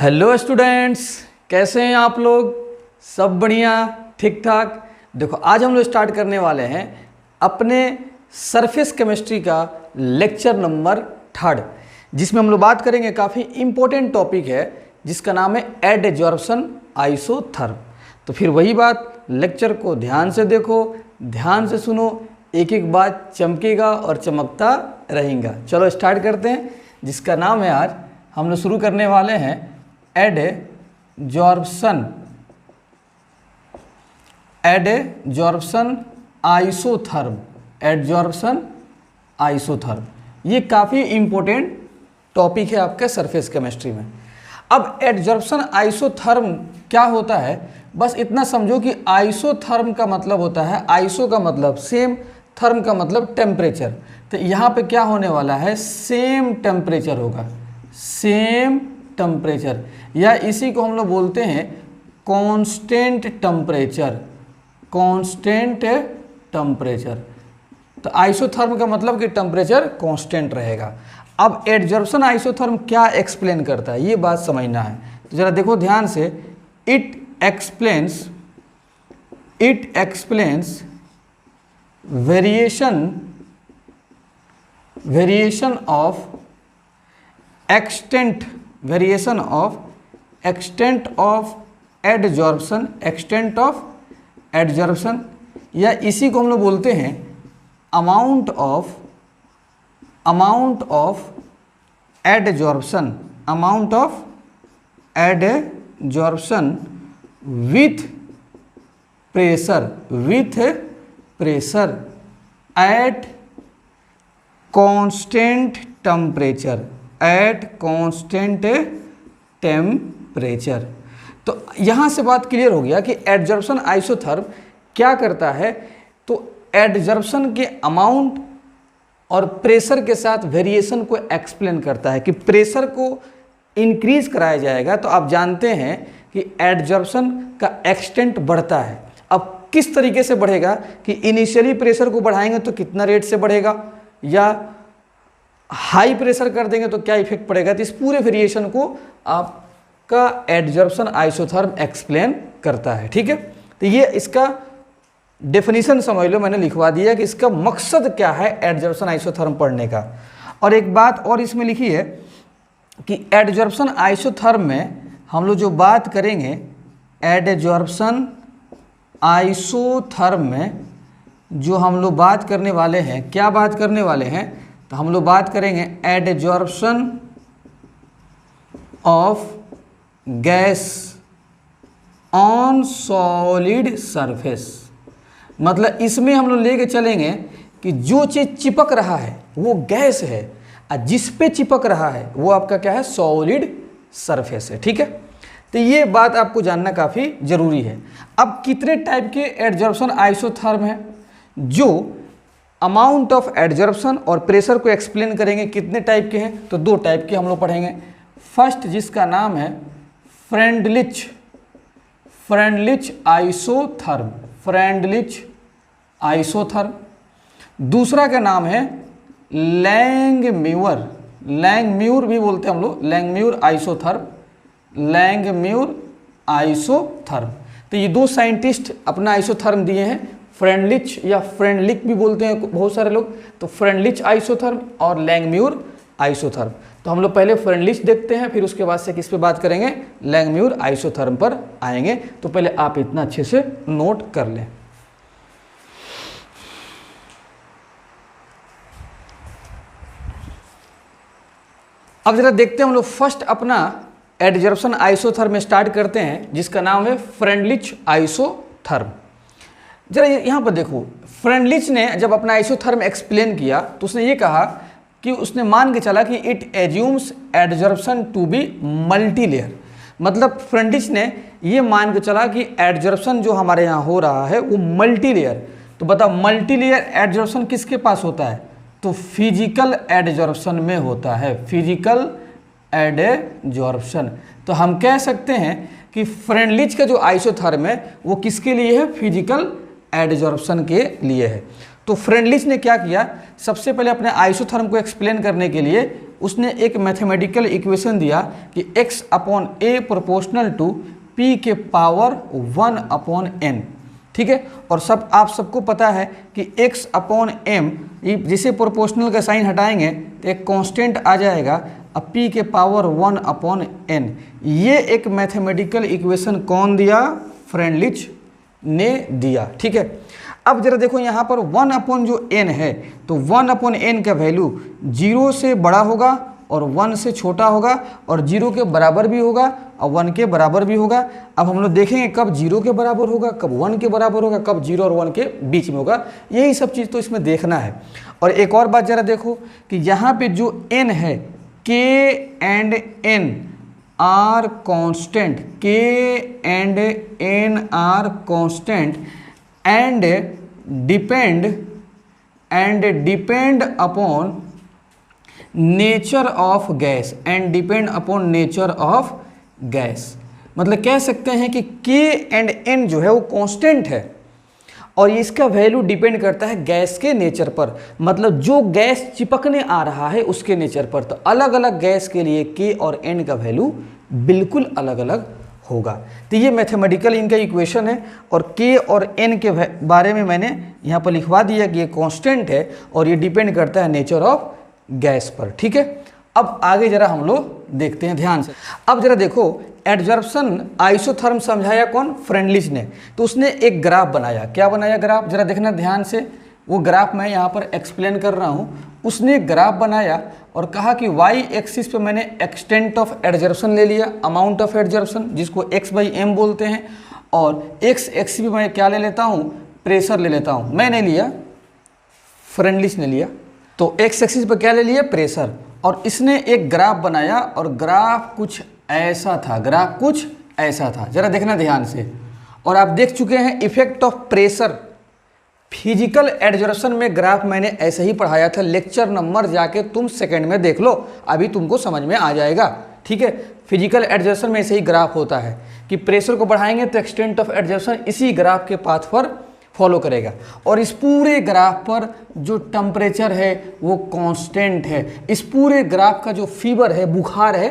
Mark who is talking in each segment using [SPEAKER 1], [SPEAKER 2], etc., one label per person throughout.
[SPEAKER 1] Hello students, कैसे हैं आप लोग? सब बढ़िया, ठीक ठाक। देखो, आज हम लोग स्टार्ट करने वाले हैं अपने सरफेस केमिस्ट्री का लेक्चर नंबर 3, जिसमें हम लोग बात करेंगे काफ़ी इम्पोर्टेंट टॉपिक है जिसका नाम है एडजॉर्प्शन आइसोथर्म। तो फिर वही बात, लेक्चर को ध्यान से देखो, ध्यान से सुनो, एक एक बात चमकेगा और चमकता रहेगा। चलो स्टार्ट करते हैं, जिसका नाम है आज हम लोग शुरू करने वाले हैं एडजॉर्प्शन आइसोथर्म। एडजॉर्प्शन आइसोथर्म ये काफ़ी इम्पोर्टेंट टॉपिक है आपके सरफेस केमिस्ट्री में। अब एडजॉर्प्शन आइसोथर्म क्या होता है, बस इतना समझो कि आइसोथर्म का मतलब होता है, आइसो का मतलब सेम, थर्म का मतलब टेम्परेचर। तो यहाँ पे क्या होने वाला है, सेम टेम्परेचर होगा, सेम टेम्परेचर, या इसी को हम लोग बोलते हैं कांस्टेंट टेम्परेचर। कांस्टेंट टेम्परेचर, तो आइसोथर्म का मतलब कि टेम्परेचर कांस्टेंट रहेगा। अब एडजॉर्प्शन आइसोथर्म क्या एक्सप्लेन करता है, ये बात समझना है। तो जरा देखो ध्यान से, it explains variation of extent of adsorption, या इसी को हम लोग बोलते हैं amount of adsorption with pressure at constant temperature. तो यहाँ से बात क्लियर हो गया कि एडजॉर्प्शन आइसोथर्म क्या करता है। तो एडजॉर्प्शन के अमाउंट और प्रेशर के साथ वेरिएशन को एक्सप्लेन करता है कि प्रेशर को इंक्रीज कराया जाएगा तो आप जानते हैं कि एडजॉर्प्शन का एक्सटेंट बढ़ता है। अब किस तरीके से बढ़ेगा कि इनिशियली प्रेशर को बढ़ाएंगे तो कितना रेट से बढ़ेगा, या हाई प्रेशर कर देंगे तो क्या इफेक्ट पड़ेगा। तो इस पूरे वेरिएशन को आपका एडजॉर्प्शन आइसोथर्म एक्सप्लेन करता है, ठीक है। तो ये इसका डेफिनेशन समझ लो, मैंने लिखवा दिया कि इसका मकसद क्या है एडजॉर्प्शन आइसोथर्म पढ़ने का। और एक बात और इसमें लिखी है कि एडजॉर्प्शन आइसोथर्म में हम लोग जो बात करेंगे, एडजॉर्प्शन आइसोथर्म में जो हम लोग बात करने वाले हैं, क्या बात करने वाले हैं, तो हम लोग बात करेंगे adsorption of gas on solid surface. मतलब इसमें हम लोग लेके चलेंगे कि जो चीज़ चिपक रहा है वो गैस है, और जिस पे चिपक रहा है वो आपका क्या है, सॉलिड सरफेस है, ठीक है। तो ये बात आपको जानना काफ़ी ज़रूरी है। अब कितने टाइप के एडजॉर्प्शन आइसोथर्म हैं जो अमाउंट ऑफ एडजॉर्प्शन और प्रेशर को एक्सप्लेन करेंगे, कितने टाइप के हैं, तो 2 टाइप के हम लोग पढ़ेंगे। फर्स्ट जिसका नाम है फ्रेंडलिच आइसोथर्म, दूसरा का नाम है लैंगम्यूर भी बोलते हैं हम लोग, लैंगम्यूर आइसोथर्म। तो ये 2 साइंटिस्ट अपना आइसोथर्म दिए हैं, फ्रेंडलिच या फ्रेंडलिक भी बोलते हैं बहुत सारे लोग। तो फ्रेंडलिच आइसोथर्म और लैंगम्यूर आइसोथर्म। तो हम लोग पहले फ्रेंडलिच देखते हैं, फिर उसके बाद से किस पे बात करेंगे, लैंगम्यूर आइसोथर्म पर आएंगे। तो पहले आप इतना अच्छे से नोट कर लें। अब जरा देखते हैं हम लोग फर्स्ट अपना एडजॉर्प्शन आइसोथर्म स्टार्ट करते हैं, जिसका नाम है फ्रेंडलिच आइसोथर्म। जरा यहाँ पर देखो, फ्रेंडलिच ने जब अपना आइसोथर्म एक्सप्लेन किया तो उसने ये कहा कि उसने मान के चला कि it assumes adsorption to be multilayer. मतलब फ्रेंडलिच ने ये मान के चला कि एडजॉर्प्शन जो हमारे यहाँ हो रहा है वो मल्टीलेयर। तो बताओ मल्टीलेयर एडजॉर्प्शन किसके पास होता है, तो फिजिकल एडजॉर्प्शन में होता है, फिजिकल एडजॉर्प्शन। तो हम कह सकते हैं कि फ्रेंडलिच का जो आइसोथर्म है वो किसके लिए है, फिजिकल एडजॉर्प्शन के लिए है। तो फ्रेंडलिच ने क्या किया, सबसे पहले अपने आइसोथर्म को एक्सप्लेन करने के लिए उसने एक मैथमेटिकल इक्वेशन दिया कि x upon a proportional to p के पावर 1 अपॉन n, ठीक है। और आप सबको पता है कि x अपॉन m, जिसे प्रोपोर्शनल का साइन हटाएंगे तो एक कांस्टेंट आ जाएगा, अब p के पावर 1 अपॉन n। ये एक मैथमेटिकल इक्वेशन कौन दिया? फ्रेंडलिच ने दिया, ठीक है। अब जरा देखो यहाँ पर 1 अपॉन जो n है, तो 1 अपॉन n का वैल्यू 0 से बड़ा होगा और 1 से छोटा होगा और 0 के बराबर भी होगा और 1 के बराबर भी होगा। अब हम लोग देखेंगे कब 0 के बराबर होगा, कब 1 के बराबर होगा, कब 0 और 1 के बीच में होगा, यही सब चीज़ तो इसमें देखना है। और एक और बात जरा देखो कि यहाँ पे जो n है, k and n are constant, k and n are constant and depend upon nature of gas, and depend upon nature of gas. मतलब कह सकते हैं कि k एंड n जो है वो कांस्टेंट है और इसका वैल्यू डिपेंड करता है गैस के नेचर पर, मतलब जो गैस चिपकने आ रहा है उसके नेचर पर। तो अलग अलग गैस के लिए k और n का वैल्यू बिल्कुल अलग अलग होगा। तो ये मैथमेटिकल इनका इक्वेशन है और k और n के बारे में मैंने यहाँ पर लिखवा दिया कि ये कांस्टेंट है और ये डिपेंड करता है नेचर ऑफ गैस पर, ठीक है। अब आगे जरा हम लोग देखते हैं ध्यान से। अब जरा देखो, एडजॉर्प्शन आइसोथर्म समझाया कौन? फ्रेंडलिच ने। तो उसने एक ग्राफ बनाया। क्या बनाया ग्राफ? जरा देखना ध्यान से, वो ग्राफ मैं यहाँ पर एक्सप्लेन कर रहा हूँ। उसने एक ग्राफ बनाया और कहा कि y एक्सिस पे मैंने एक्सटेंट ऑफ एडजॉर्प्शन ले लिया, अमाउंट ऑफ एडजॉर्प्शन, जिसको x/m बोलते हैं, और x एक्सिस पे मैं क्या ले लेता हूँ? प्रेशर ले लेता हूँ। मैं नहीं लिया, फ्रेंडलिच ने लिया। तो x एक्सिस पर क्या ले लिया? प्रेशर। और इसने एक ग्राफ बनाया और ग्राफ कुछ ऐसा था, ग्राफ कुछ ऐसा था। जरा देखना ध्यान से। और आप देख चुके हैं effect of pressure physical adsorption में, ग्राफ मैंने ऐसे ही पढ़ाया था। लेक्चर नंबर जाके तुम सेकंड में देख लो, अभी तुमको समझ में आ जाएगा, ठीक है। फिजिकल एडजॉर्प्शन में ऐसे ही ग्राफ होता है कि प्रेशर को बढ़ाएंगे तो एक्सटेंट ऑफ एडजॉर्प्शन इसी ग्राफ के पाथ पर फॉलो करेगा। और इस पूरे ग्राफ पर जो टेम्परेचर है वो कांस्टेंट है। इस पूरे ग्राफ का जो फीवर है, बुखार है,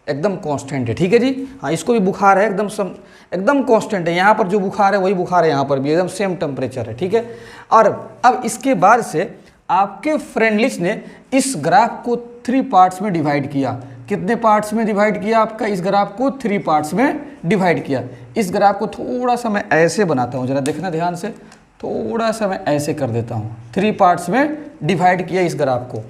[SPEAKER 1] एकदम कांस्टेंट है, ठीक है जी। हाँ, इसको भी बुखार है, एकदम कांस्टेंट है। यहाँ पर जो बुखार है वही बुखार है, यहाँ पर भी एकदम सेम टेम्परेचर है, ठीक है। और अब इसके बाद से आपके फ्रेंडलिच ने इस ग्राफ को 3 पार्ट्स में डिवाइड किया। कितने पार्ट्स में डिवाइड किया? आपका इस ग्राफ को 3 पार्ट्स में डिवाइड किया। इस ग्राफ को थोड़ा सा मैं ऐसे बनाता हूँ, जरा देखना ध्यान से, थोड़ा सा मैं ऐसे कर देता हूँ। 3 पार्ट्स में डिवाइड किया इस ग्राफ को।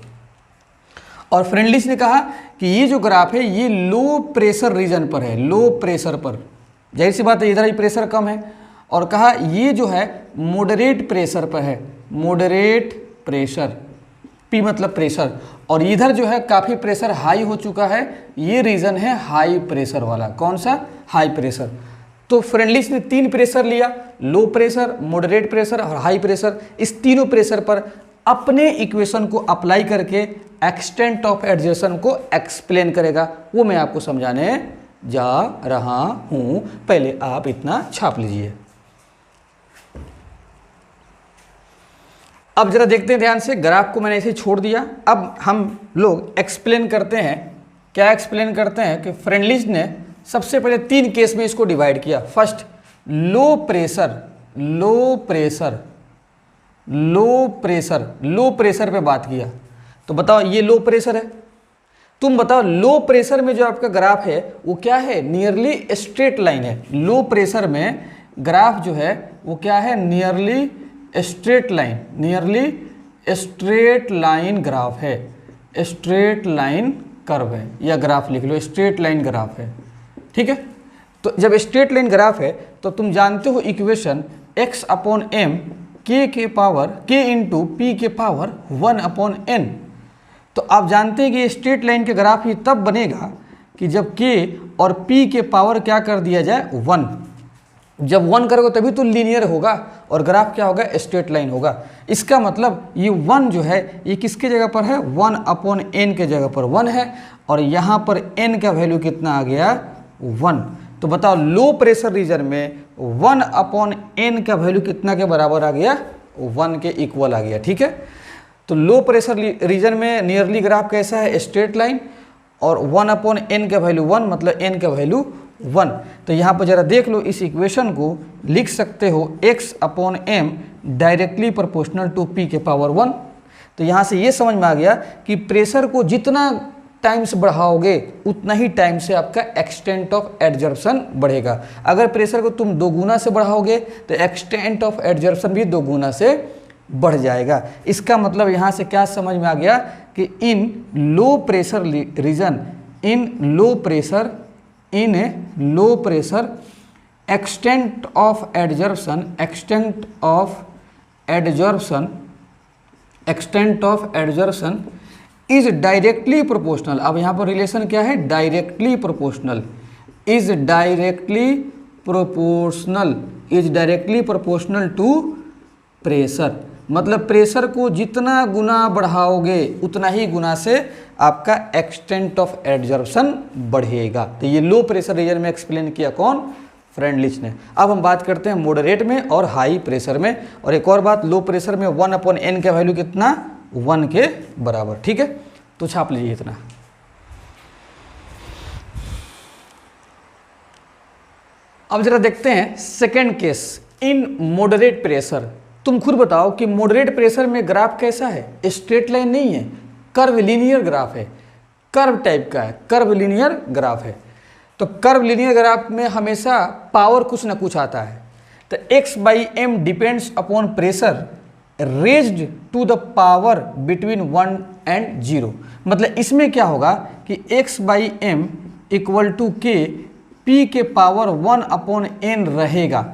[SPEAKER 1] और फ्रेंडलिच ने कहा कि ये जो ग्राफ है ये लो प्रेशर रीजन पर है, लो प्रेशर पर। जाहिर सी बात है, इधर ही प्रेशर कम है। और कहा ये जो है मॉडरेट प्रेशर पर है, मॉडरेट प्रेशर, P मतलब प्रेशर। और इधर जो है काफ़ी प्रेशर हाई हो चुका है, ये रीजन है हाई प्रेशर वाला। कौन सा? High pressure. तो फ्रेंडलिच ने 3 प्रेशर लिया, लो प्रेशर, मॉडरेट प्रेशर और हाई प्रेशर। इस तीनों प्रेशर पर अपने इक्वेशन को अप्लाई करके एक्सटेंट ऑफ एडजॉर्प्शन को एक्सप्लेन करेगा। वो मैं आपको समझाने जा रहा हूं, पहले आप इतना छाप लीजिए। अब जरा देखते हैं ध्यान से, ग्राफ को मैंने ऐसे छोड़ दिया। अब हम लोग एक्सप्लेन करते हैं। क्या एक्सप्लेन करते हैं कि फ्रेंडलिच ने सबसे पहले 3 केस में इसको डिवाइड किया। First low pressure, low pressure, low pressure, low pressure पे बात किया। तो बताओ ये लो प्रेशर है, तुम बताओ लो प्रेशर में जो आपका ग्राफ है वो क्या है? नियरली स्ट्रेट लाइन है। लो प्रेशर में ग्राफ जो है वो क्या है? Nearly straight line, nearly straight line graph है, स्ट्रेट लाइन कर्व है, या ग्राफ लिख लो, स्ट्रेट लाइन ग्राफ है, ठीक है। तो जब स्ट्रेट लाइन ग्राफ है तो तुम जानते हो equation x upon m k के पावर k इंटू p के पावर 1 अपॉन n। तो आप जानते हैं कि स्ट्रेट लाइन के ग्राफ ही तब बनेगा कि जब k और p के पावर क्या कर दिया जाए? 1। जब 1 करोगे तभी तो लीनियर होगा और ग्राफ क्या होगा? स्ट्रेट लाइन होगा। इसका मतलब ये 1 जो है ये किसके जगह पर है? 1 अपॉन n के जगह पर 1 है और यहाँ पर n का वैल्यू कितना आ गया? 1। तो बताओ लो प्रेशर रीजन में 1 अपॉन n का वैल्यू कितना के बराबर आ गया? 1 के इक्वल आ गया, ठीक है। तो लो प्रेशर रीजन में नियरली ग्राफ कैसा है, स्ट्रेट लाइन, और 1/n का वैल्यू 1 मतलब n का वैल्यू 1। तो यहाँ पर जरा देख लो, इस इक्वेशन को लिख सकते हो x/m directly proportional to p के पावर 1। तो यहाँ से ये समझ में आ गया कि प्रेशर को जितना टाइम्स बढ़ाओगे उतना ही टाइम से आपका एक्सटेंट ऑफ एडजर्प्शन बढ़ेगा। अगर प्रेशर को तुम 2 गुना से बढ़ाओगे तो एक्सटेंट ऑफ एडजर्प्शन भी 2 गुना से बढ़ जाएगा। इसका मतलब यहाँ से क्या समझ में आ गया कि in low pressure region, in low pressure extent of adsorption is directly proportional. अब यहाँ पर रिलेशन क्या है, directly proportional, is directly proportional to pressure. मतलब प्रेशर को जितना गुना बढ़ाओगे उतना ही गुना से आपका एक्सटेंट ऑफ एडजर्प्शन बढ़ेगा। तो ये लो प्रेशर रीजन में एक्सप्लेन किया कौन, फ्रेंडलिच ने। अब हम बात करते हैं मॉडरेट में और हाई प्रेशर में। और एक और बात, लो प्रेशर में 1/n का वैल्यू कितना, 1 के बराबर। ठीक है, तो छाप लीजिए इतना। अब जरा देखते हैं second case, in moderate pressure. तुम खुद बताओ कि मॉडरेट प्रेशर में ग्राफ कैसा है, स्ट्रेट लाइन नहीं है, कर्व लीनियर ग्राफ है, कर्व टाइप का है, कर्व लीनियर ग्राफ है। तो कर्व लीनियर ग्राफ में हमेशा पावर कुछ ना कुछ आता है। तो x/m depends upon pressure raised to the power between 1 and 0। मतलब इसमें क्या होगा कि x/m equal to k p के पावर 1/n रहेगा।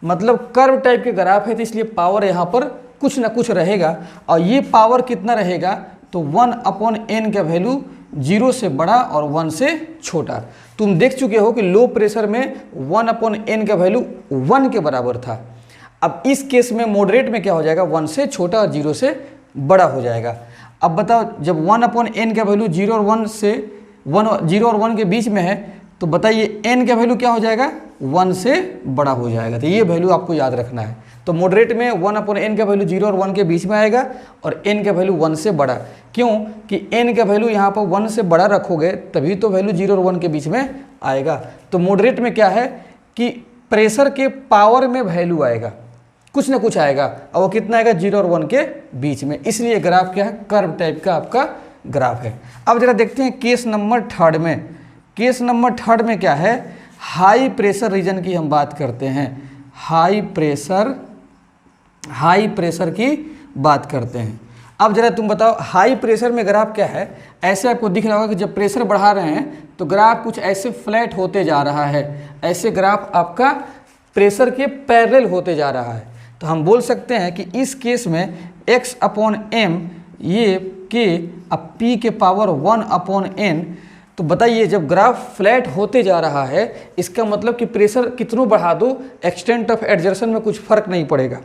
[SPEAKER 1] मतलब कर्व टाइप के ग्राफ है तो इसलिए पावर यहाँ पर कुछ ना कुछ रहेगा। और ये पावर कितना रहेगा, तो 1/n का वैल्यू 0 से बड़ा और 1 से छोटा। तुम देख चुके हो कि लो प्रेशर में 1/n का वैल्यू 1 के बराबर था। अब इस केस में मॉडरेट में क्या हो जाएगा, 1 से छोटा और 0 से बड़ा हो जाएगा। अब बताओ, जब 1/n का वैल्यू 0 और 1 के बीच में है तो बताइए n का वैल्यू क्या हो जाएगा, 1 से बड़ा हो जाएगा। तो ये वैल्यू आपको याद रखना है। तो मॉडरेट में 1/n का वैल्यू 0 और 1 के बीच में आएगा और n का वैल्यू 1 से बड़ा। क्यों कि n का वैल्यू यहाँ पर 1 से बड़ा रखोगे तभी तो वैल्यू 0 और 1 के बीच में आएगा। तो मॉडरेट में क्या है कि प्रेशर के पावर में वैल्यू आएगा, कुछ ना कुछ आएगा, और वो कितना आएगा, 0 और 1 के बीच में। इसलिए ग्राफ क्या है, कर्व टाइप का आपका ग्राफ है। अब जरा देखते हैं केस नंबर 3 में। केस नंबर 3 में क्या है, हाई प्रेशर रीजन की हम बात करते हैं। हाई प्रेशर की बात करते हैं। अब जरा तुम बताओ, हाई प्रेशर में ग्राफ क्या है। ऐसे आपको दिख रहा होगा कि जब प्रेशर बढ़ा रहे हैं तो ग्राफ कुछ ऐसे फ्लैट होते जा रहा है। ऐसे ग्राफ आपका प्रेशर के पैरेलल होते जा रहा है। तो हम बोल सकते हैं कि इस केस में x/m ये k अब p के पावर 1/n। तो बताइए, जब ग्राफ फ्लैट होते जा रहा है इसका मतलब कि प्रेशर कितनों बढ़ा दो एक्सटेंट ऑफ एडजर्प्शन में कुछ फर्क नहीं पड़ेगा,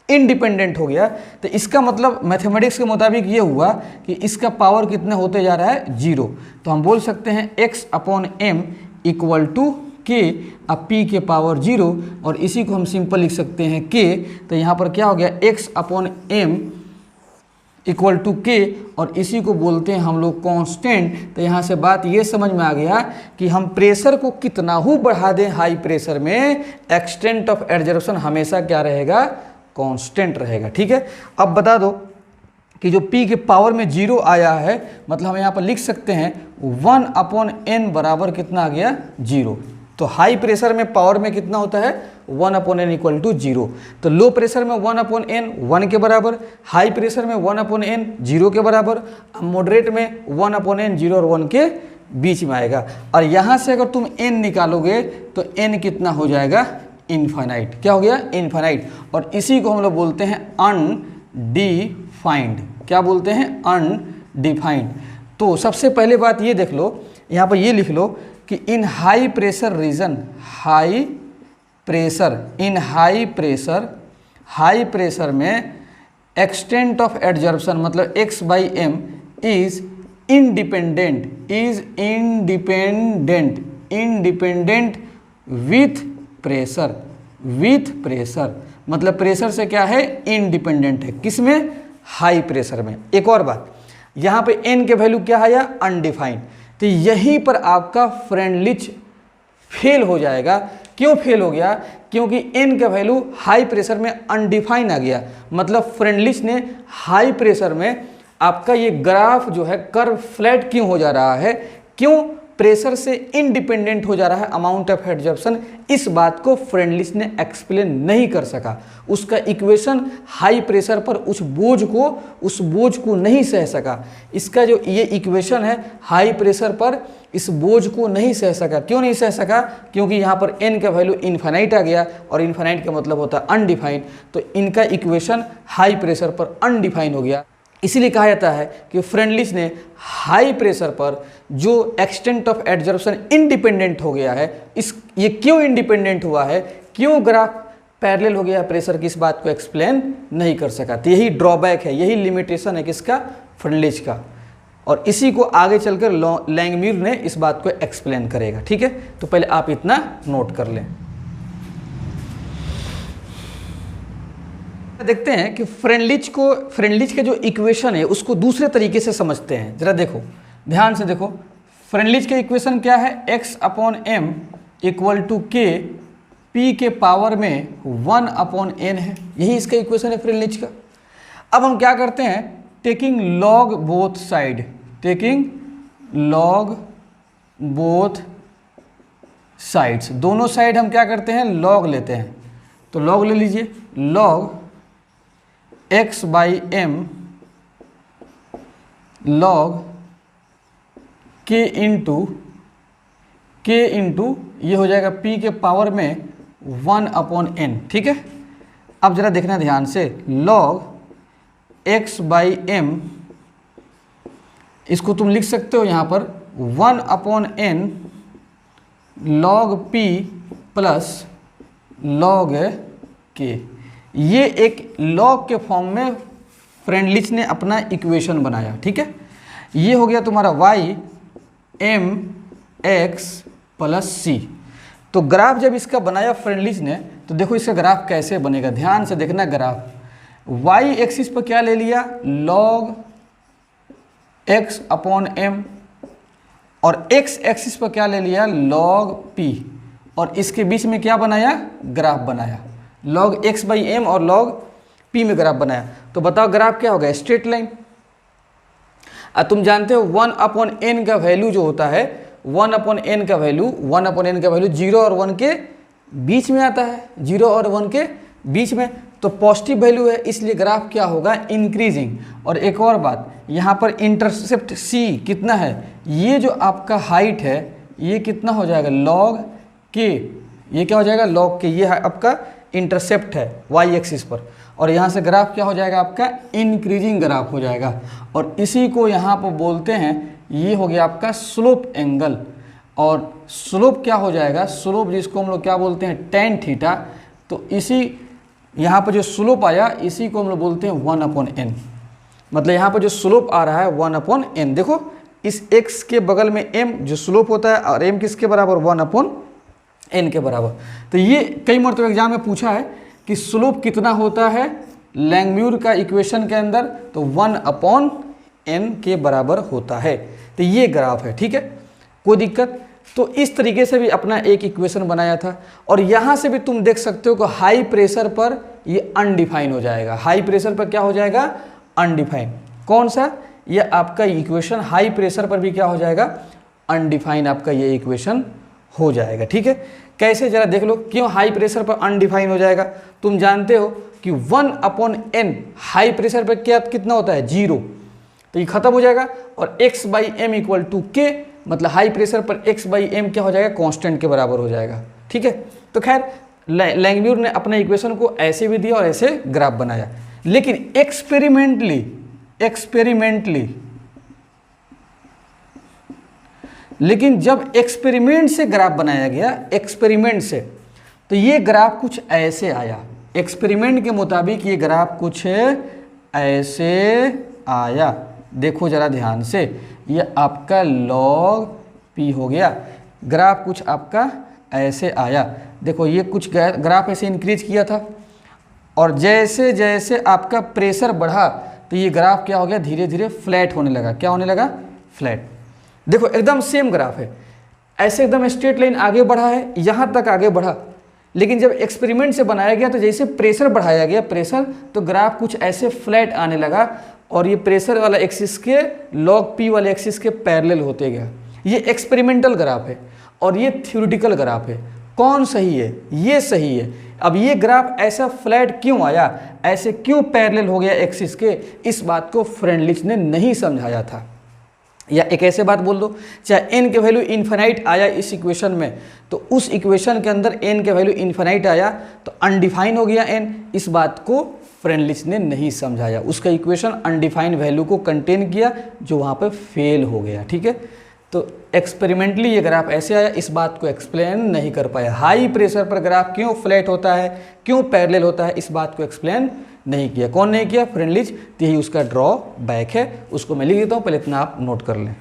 [SPEAKER 1] इंडिपेंडेंट हो गया। तो इसका मतलब मैथमेटिक्स के मुताबिक ये हुआ कि इसका पावर कितना होते जा रहा है, 0। तो हम बोल सकते हैं x/m इक्वल टू k अब p के पावर 0, और इसी को हम सिंपल लिख सकते हैं k। तो यहाँ पर क्या हो गया, x/m इक्वल टू k, और इसी को बोलते हैं हम लोग कांस्टेंट। तो यहाँ से बात ये समझ में आ गया कि हम प्रेशर को कितना ही बढ़ा दें हाई प्रेशर में, एक्सटेंट ऑफ एडजर्प्शन हमेशा क्या रहेगा, कांस्टेंट रहेगा। ठीक है, अब बता दो कि जो p के पावर में 0 आया है, मतलब हम यहाँ पर लिख सकते हैं 1/n बराबर कितना आ गया, 0। तो हाई प्रेशर में पावर में कितना होता है, 1/n इक्वल टू 0। तो लो प्रेशर में 1/n 1 के बराबर, हाई प्रेशर में 1/n 0 के बराबर, मॉडरेट में 1/n 0 और 1 के बीच में आएगा। और यहाँ से अगर तुम n निकालोगे तो n कितना हो जाएगा, इनफाइनाइट। क्या हो गया, इनफाइनाइट। और इसी को हम लोग बोलते हैं अनडिफाइंड। क्या बोलते हैं, अनडिफाइंड। तो सबसे पहले बात ये देख लो, यहाँ पर ये लिख लो कि इन हाई प्रेशर रीजन, इन हाई प्रेशर में एक्सटेंट ऑफ एडजर्प्शन मतलब x/m is independent with pressure. मतलब प्रेशर से क्या है, इंडिपेंडेंट है। किसमें, हाई प्रेशर में। एक और बात, यहाँ पे n के वैल्यू क्या आया, अनडिफाइंड। तो यहीं पर आपका फ्रेंडलिच फेल हो जाएगा। क्यों फेल हो गया, क्योंकि n का वैल्यू हाई प्रेशर में अनडिफाइंड आ गया। मतलब फ्रेंडलिच ने हाई प्रेशर में आपका ये ग्राफ जो है कर्व फ्लैट क्यों हो जा रहा है, क्यों प्रेशर से इंडिपेंडेंट हो जा रहा है अमाउंट ऑफ एडजॉर्प्शन, इस बात को फ्रेंडलिच ने एक्सप्लेन नहीं कर सका। उसका इक्वेशन हाई प्रेशर पर उस बोझ को नहीं सह सका। इसका जो ये इक्वेशन है हाई प्रेशर पर इस बोझ को नहीं सह सका। क्यों नहीं सह सका, क्योंकि यहाँ पर n का वैल्यू इन्फाइनाइट आ गया, और इन्फाइनाइट का मतलब होता है अनडिफाइंड। तो इनका इक्वेशन हाई प्रेशर पर अनडिफाइंड हो गया। इसीलिए कहा जाता है कि फ्रेंडलिच ने हाई प्रेशर पर जो एक्सटेंट ऑफ एडजॉर्प्शन इंडिपेंडेंट हो गया है, ये क्यों इंडिपेंडेंट हुआ है, क्यों ग्राफ पैरेलल हो गया प्रेशर की, इस बात को एक्सप्लेन नहीं कर सका। तो यही ड्रॉबैक है, यही लिमिटेशन है किसका, फ्रेंडलिच का। और इसी को आगे चलकर लैंगम्यूर ने इस बात को एक्सप्लेन करेगा। ठीक है, तो पहले आप इतना नोट कर लें। देखते हैं कि फ्रेंडलिच का जो इक्वेशन है उसको दूसरे तरीके से समझते हैं। जरा देखो, ध्यान से देखो, फ्रेंडलिच का इक्वेशन क्या है, x/m equal to k p के पावर में 1/n है। यही इसका इक्वेशन है फ्रेंडलिच का। अब हम क्या करते हैं, टेकिंग लॉग बोथ साइड्स, दोनों साइड हम क्या करते हैं, लॉग लेते हैं। तो लॉग ले लीजिए, log x/m log k into ये हो जाएगा p के पावर में 1/n। ठीक है, अब जरा देखना ध्यान से, log x/m इसको तुम लिख सकते हो यहाँ पर 1/n log p plus log k। ये एक लॉग के फॉर्म में फ्रेंडलिच ने अपना इक्वेशन बनाया। ठीक है, ये हो गया तुम्हारा y mx प्लस c। तो ग्राफ जब इसका बनाया फ्रेंडलिच ने, तो देखो इसका ग्राफ कैसे बनेगा, ध्यान से देखना। ग्राफ y एक्सिस पर क्या ले लिया, log x/m, और x एक्सिस पर क्या ले लिया, log p, और इसके बीच में क्या बनाया, ग्राफ बनाया, log x/m और log p में ग्राफ बनाया। तो बताओ ग्राफ क्या होगा, स्ट्रेट लाइन। तुम जानते हो 1/n का वैल्यू जो होता है, 1/n का वैल्यू 0 और 1 के बीच में आता है, 0 और 1 के बीच में। तो पॉजिटिव वैल्यू है, इसलिए ग्राफ क्या होगा, इंक्रीजिंग। और एक और बात, यहाँ पर इंटरसेप्ट c कितना है, ये जो आपका हाइट है ये कितना हो जाएगा, log k। ये क्या हो जाएगा, log k। ये है आपका इंटरसेप्ट है y एक्सिस पर, और यहाँ से ग्राफ क्या हो जाएगा, आपका इंक्रीजिंग ग्राफ हो जाएगा। और इसी को यहाँ पर बोलते हैं, ये हो गया आपका स्लोप एंगल। और स्लोप क्या हो जाएगा, स्लोप जिसको हम लोग क्या बोलते हैं, tan थीटा। तो इसी यहाँ पर जो स्लोप आया इसी को हम लोग बोलते हैं 1/n। मतलब यहाँ पर जो स्लोप आ रहा है 1/n। देखो इस x के बगल में m जो स्लोप होता है, और m किसके बराबर, 1/n के बराबर। तो ये कई मरतबा एग्जाम में पूछा है कि स्लोप कितना होता है लैंगम्यूर का इक्वेशन के अंदर, तो 1/n के बराबर होता है। तो ये ग्राफ है। ठीक है, कोई दिक्कत। तो इस तरीके से भी अपना एक इक्वेशन बनाया था। और यहाँ से भी तुम देख सकते हो कि हाई प्रेशर पर ये अनडिफाइन हो जाएगा। हाई प्रेशर पर क्या हो जाएगा, अनडिफाइन। कौन सा, ये आपका इक्वेशन हाई प्रेशर पर भी क्या हो जाएगा, अनडिफाइन आपका ये इक्वेशन हो जाएगा। ठीक है, कैसे जरा देख लो, क्यों हाई प्रेशर पर अनडिफाइन हो जाएगा। तुम जानते हो कि 1/n हाई प्रेशर पर क्या कितना होता है, 0। तो ये खत्म हो जाएगा। और x/m इक्वल टू k, मतलब हाई प्रेशर पर x/m क्या हो जाएगा, कांस्टेंट के बराबर हो जाएगा। ठीक है, तो खैर लैंगम्यूर ने अपने इक्वेशन को ऐसे भी दिया और ऐसे ग्राफ बनाया। लेकिन लेकिन जब एक्सपेरिमेंट से ग्राफ बनाया गया, एक्सपेरिमेंट से, तो ये ग्राफ कुछ ऐसे आया। एक्सपेरिमेंट के मुताबिक ये ग्राफ कुछ ऐसे आया। देखो जरा ध्यान से, ये आपका log p हो गया। ग्राफ कुछ आपका ऐसे आया। देखो ये कुछ ग्राफ ऐसे इंक्रीज किया था, और जैसे जैसे आपका प्रेशर बढ़ा तो ये ग्राफ क्या हो गया, धीरे धीरे फ्लैट होने लगा। क्या होने लगा, फ्लैट। देखो एकदम सेम ग्राफ है, ऐसे एकदम स्ट्रेट लाइन आगे बढ़ा है, यहाँ तक आगे बढ़ा, लेकिन जब एक्सपेरिमेंट से बनाया गया तो जैसे प्रेशर बढ़ाया गया प्रेशर, तो ग्राफ कुछ ऐसे फ्लैट आने लगा और ये प्रेशर वाला एक्सिस के लॉग पी वाले एक्सिस के पैरेलल होते गया। ये एक्सपेरिमेंटल ग्राफ है और ये थ्योरेटिकल ग्राफ है। कौन सही है, ये सही है। अब ये ग्राफ ऐसा फ्लैट क्यों आया, ऐसे क्यों पैरेलल हो गया एक्सिस के, इस बात को फ्रेंडलिच ने नहीं समझाया था। या एक ऐसे बात बोल दो, चाहे n के वैल्यू इन्फिनाइट आया इस इक्वेशन में, तो उस इक्वेशन के अंदर n के वैल्यू इन्फिनाइट आया तो अनडिफाइन हो गया n, इस बात को फ्रेंडलिच ने नहीं समझाया। उसका इक्वेशन अनडिफाइंड वैल्यू को कंटेन किया जो वहाँ पे फेल हो गया। ठीक है, तो एक्सपेरिमेंटली ये ग्राफ ऐसे आया, इस बात को एक्सप्लेन नहीं कर पाया। हाई प्रेशर पर ग्राफ क्यों फ्लैट होता है, क्यों पैरेलल होता है, इस बात को एक्सप्लेन नहीं किया। कौन नहीं किया, फ्रेंडलिच। तो यही उसका ड्रॉ बैक है, उसको मैं लिख देता हूँ, पहले इतना आप नोट कर लें।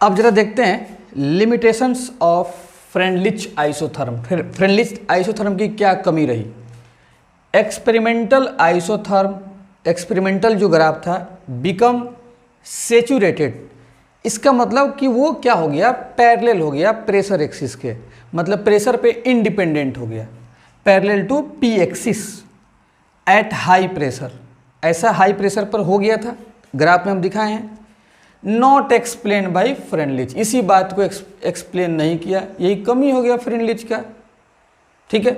[SPEAKER 1] अब जरा देखते हैं limitations of Freundlich isotherm. Freundlich isotherm की क्या कमी रही। एक्सपेरिमेंटल आइसोथर्म, एक्सपेरिमेंटल जो ग्राफ था, बिकम सेचुरेटेड। इसका मतलब कि वो क्या हो गया, पैरेलल हो गया प्रेशर एक्सिस के, मतलब प्रेशर पे इंडिपेंडेंट हो गया, parallel to P axis at high pressure. ऐसा हाई प्रेशर पर हो गया था, ग्राफ में हम दिखाए हैं। नॉट एक्सप्लेन बाय फ्रेंडलिच, इसी बात को एक्सप्लेन नहीं किया, यही कमी हो गया फ्रेंडलिच का। ठीक है,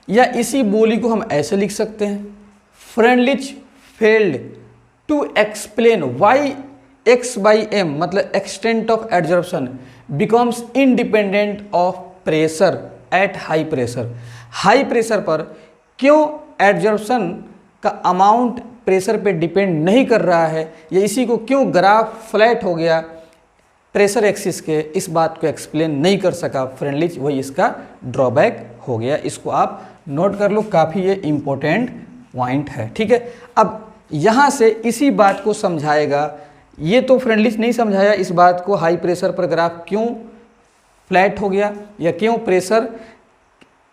[SPEAKER 1] या इसी बोली को हम ऐसे लिख सकते हैं, Freundlich failed to explain why x by m, मतलब extent of adsorption becomes independent of pressure at high pressure. High pressure पर क्यों एडजॉर्प्शन का अमाउंट प्रेशर पे डिपेंड नहीं कर रहा है, या इसी को क्यों ग्राफ फ्लैट हो गया प्रेशर एक्सिस के, इस बात को एक्सप्लेन नहीं कर सका फ्रेंडलिच, वही इसका ड्रॉबैक हो गया। इसको आप नोट कर लो, काफ़ी ये इम्पोर्टेंट पॉइंट है। ठीक है, अब यहाँ से इसी बात को समझाएगा। ये तो फ्रेंडलिच नहीं समझाया इस बात को, हाई प्रेशर पर ग्राफ क्यों फ्लैट हो गया या क्यों प्रेशर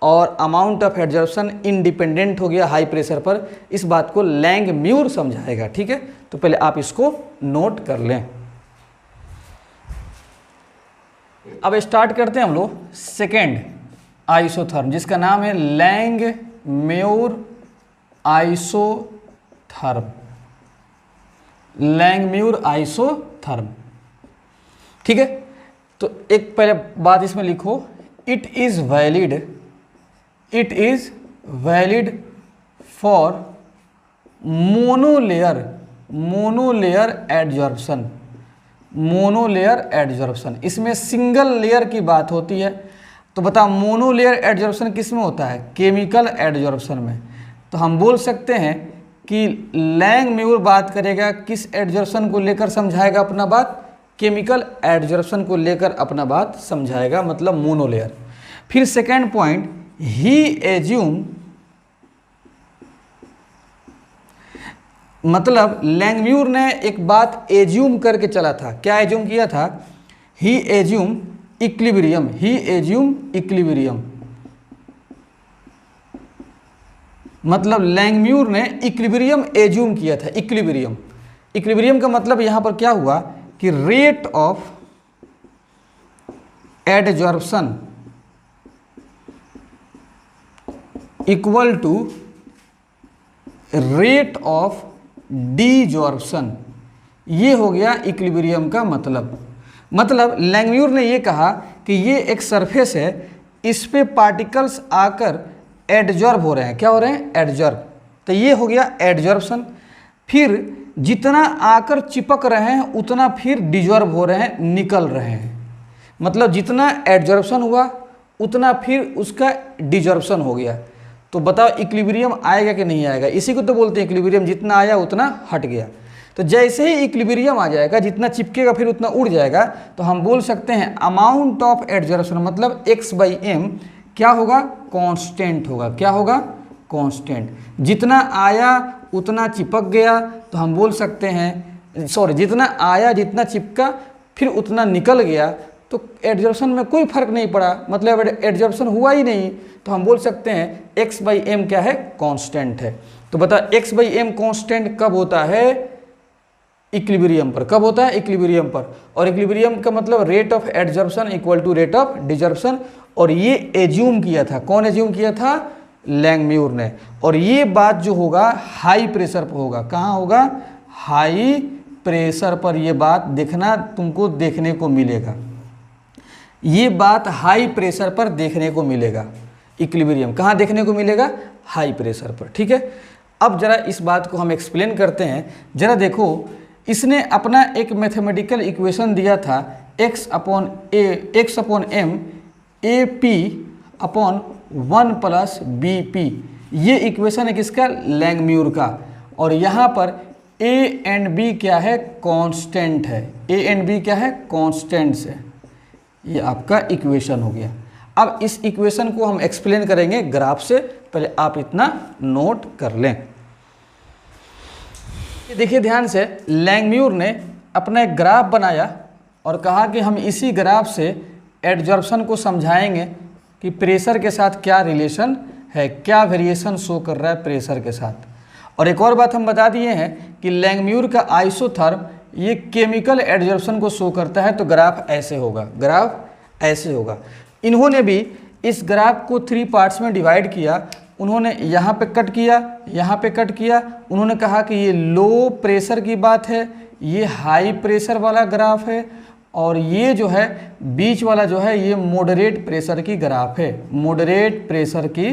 [SPEAKER 1] और अमाउंट ऑफ एडजॉर्प्शन इंडिपेंडेंट हो गया हाई प्रेशर पर, इस बात को लैंग म्यूर समझाएगा। ठीक है, तो पहले आप इसको नोट कर लें। अब स्टार्ट करते हैं हम लोग सेकेंड आइसोथर्म, जिसका नाम है Langmuir isotherm. Langmuir isotherm. ठीक है, तो एक पहले बात इसमें लिखो, it is valid for monolayer adsorption. Monolayer adsorption, इसमें सिंगल लेयर की बात होती है। तो बता, मोनोलेयर एडजॉर्प्शन किस में होता है, केमिकल एडजॉर्प्शन में। तो हम बोल सकते हैं कि लैंग म्यूर बात करेगा किस एडजॉर्प्शन को लेकर समझाएगा अपना बात, केमिकल एडजॉर्प्शन को लेकर अपना बात समझाएगा, मतलब मोनोलेयर। फिर सेकेंड पॉइंट, ही एज्यूम, मतलब लैंग म्यूर ने एक बात एज्यूम करके चला था। क्या एज्यूम किया था, ही एज्यूम इक्विलिब्रियम, ही एज्यूम इक्विलिब्रियम, मतलब लैंग म्यूर ने इक्विलिब्रियम एज्यूम किया था। इक्विलिब्रियम, इक्विलिब्रियम का मतलब यहां पर क्या हुआ कि rate of adsorption equal to rate of desorption, ये हो गया इक्विलिब्रियम का मतलब। मतलब लैंग म्यूर ने ये कहा कि ये एक सरफेस है, इस पे पार्टिकल्स आकर एडजॉर्ब हो रहे हैं। क्या हो रहे हैं, एडजॉर्ब। तो ये हो गया एडजॉर्प्शन। फिर जितना आकर चिपक रहे हैं उतना फिर डिजॉर्ब हो रहे हैं, निकल रहे हैं। मतलब जितना एडजॉर्प्शन हुआ उतना फिर उसका डिजॉर्प्शन हो गया। तो बताओ इक्विलिब्रियम आएगा कि नहीं आएगा, इसी को तो बोलते हैं इक्विलिब्रियम, जितना आया उतना हट गया। तो जैसे ही इक्विलिब्रियम आ जाएगा, जितना चिपकेगा फिर उतना उड़ जाएगा, तो हम बोल सकते हैं अमाउंट ऑफ एडजॉर्प्शन मतलब x बाई एम क्या होगा, कांस्टेंट होगा। क्या होगा, कांस्टेंट। जितना आया उतना चिपक गया, तो हम बोल सकते हैं, सॉरी, जितना आया जितना चिपका फिर उतना निकल गया, तो एडजॉर्प्शन में कोई फर्क नहीं पड़ा, मतलब एडजॉर्प्शन हुआ ही नहीं। तो हम बोल सकते हैं x बाई एम क्या है, कांस्टेंट है। तो बता x बाई एम कॉन्स्टेंट कब होता है? इक्विलिब्रियम पर। कब होता है? इक्विलिब्रियम पर। और इक्विलिब्रियम का मतलब rate of adsorption equal to rate of desorption. और ये एज्यूम किया था, कौन एज्यूम किया था? लैंगम्यूर ने। और ये बात जो होगा हाई प्रेशर पर होगा। कहाँ होगा? हाई प्रेशर पर। ये बात देखना, तुमको देखने को मिलेगा, ये बात हाई प्रेशर पर देखने को मिलेगा। इक्विलिब्रियम कहाँ देखने को मिलेगा? हाई प्रेशर पर। ठीक है, अब जरा इस बात को हम एक्सप्लेन करते हैं। जरा देखो, इसने अपना एक मैथमेटिकल इक्वेशन दिया था x upon m a p upon 1 plus b p. ये इक्वेशन है किसका? लैंगम्यूर का। और यहाँ पर a एंड b क्या है? कांस्टेंट है। a एंड b क्या है? कांस्टेंट्स है। ये आपका इक्वेशन हो गया। अब इस इक्वेशन को हम एक्सप्लेन करेंगे ग्राफ से, पहले आप इतना नोट कर लें। देखिए ध्यान से, लैंगम्यूर ने अपना एक ग्राफ बनाया और कहा कि हम इसी ग्राफ से एडजॉर्प्शन को समझाएंगे कि प्रेशर के साथ क्या रिलेशन है, क्या वेरिएशन शो कर रहा है प्रेशर के साथ। और एक और बात हम बता दिए हैं कि लैंगम्यूर का आइसोथर्म ये केमिकल एडजॉर्प्शन को शो करता है। तो ग्राफ ऐसे होगा, ग्राफ ऐसे होगा। इन्होंने भी इस ग्राफ को 3 पार्ट्स में डिवाइड किया। उन्होंने यहाँ पे कट किया, यहाँ पे कट किया। उन्होंने कहा कि ये लो प्रेशर की बात है, ये हाई प्रेशर वाला ग्राफ है, और ये जो है बीच वाला जो है ये मॉडरेट प्रेशर की ग्राफ है, मॉडरेट प्रेशर की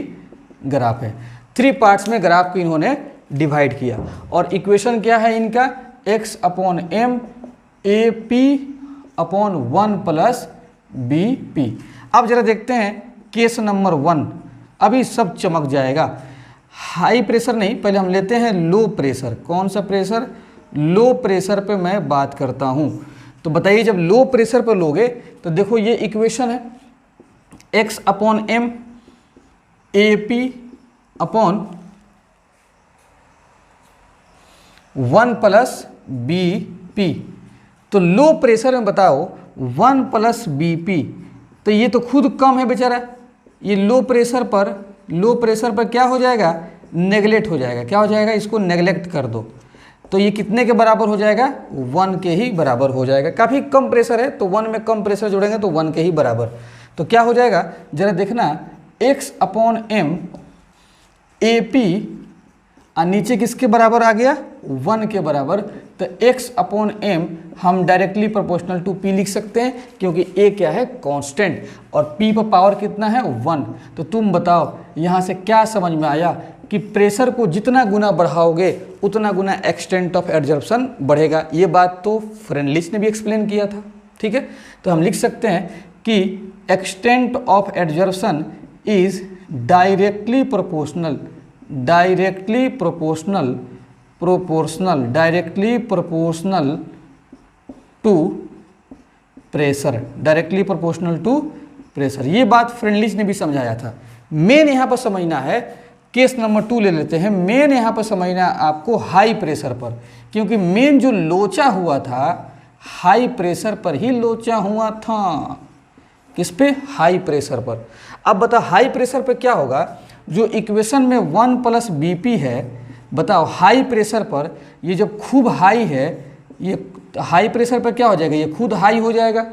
[SPEAKER 1] ग्राफ है। 3 पार्ट्स में ग्राफ को इन्होंने डिवाइड किया। और इक्वेशन क्या है इनका? x upon m a p upon 1 plus b p. अब जरा देखते हैं केस नंबर 1। अभी सब चमक जाएगा। हाई प्रेशर नहीं, पहले हम लेते हैं लो प्रेशर। कौन सा प्रेशर? लो प्रेशर पे मैं बात करता हूँ। तो बताइए, जब लो प्रेशर पर लोगे तो देखो ये इक्वेशन है x upon m a p upon 1 plus b p. तो लो प्रेशर में बताओ 1 प्लस बी पी, तो ये तो खुद कम है बेचारा। ये लो प्रेशर पर क्या हो जाएगा? नेगलेक्ट हो जाएगा। क्या हो जाएगा? इसको नेगलेक्ट कर दो। तो ये कितने के बराबर हो जाएगा? 1 के ही बराबर हो जाएगा। काफ़ी कम प्रेशर है तो 1 में कम प्रेशर जोड़ेंगे तो 1 के ही बराबर। तो क्या हो जाएगा? जरा देखना, x upon m a p और नीचे किसके बराबर आ गया? 1 के बराबर। तो x अपॉन एम हम डायरेक्टली प्रोपोर्शनल टू p लिख सकते हैं, क्योंकि a क्या है? कांस्टेंट, और p पर पावर कितना है? 1। तो तुम बताओ यहाँ से क्या समझ में आया कि प्रेशर को जितना गुना बढ़ाओगे उतना गुना एक्सटेंट ऑफ एडजॉर्प्शन बढ़ेगा। ये बात तो फ्रेंडलिश ने भी एक्सप्लेन किया था। ठीक है, तो हम लिख सकते हैं कि extent of adsorption is directly proportional to pressure. ये बात फ्रेंडलिश ने भी समझाया था। मेन यहाँ पर समझना है, केस नंबर 2 ले लेते हैं। मेन यहाँ पर समझना है आपको हाई प्रेशर पर, क्योंकि मेन जो लोचा हुआ था हाई प्रेशर पर ही लोचा हुआ था। किस पे? हाई प्रेशर पर। अब बता हाई प्रेशर पर क्या होगा? जो इक्वेशन में 1 प्लस बी पी है, बताओ हाई प्रेशर पर ये जब खूब हाई है, ये हाई प्रेशर पर क्या हो जाएगा? ये खुद हाई हो जाएगा।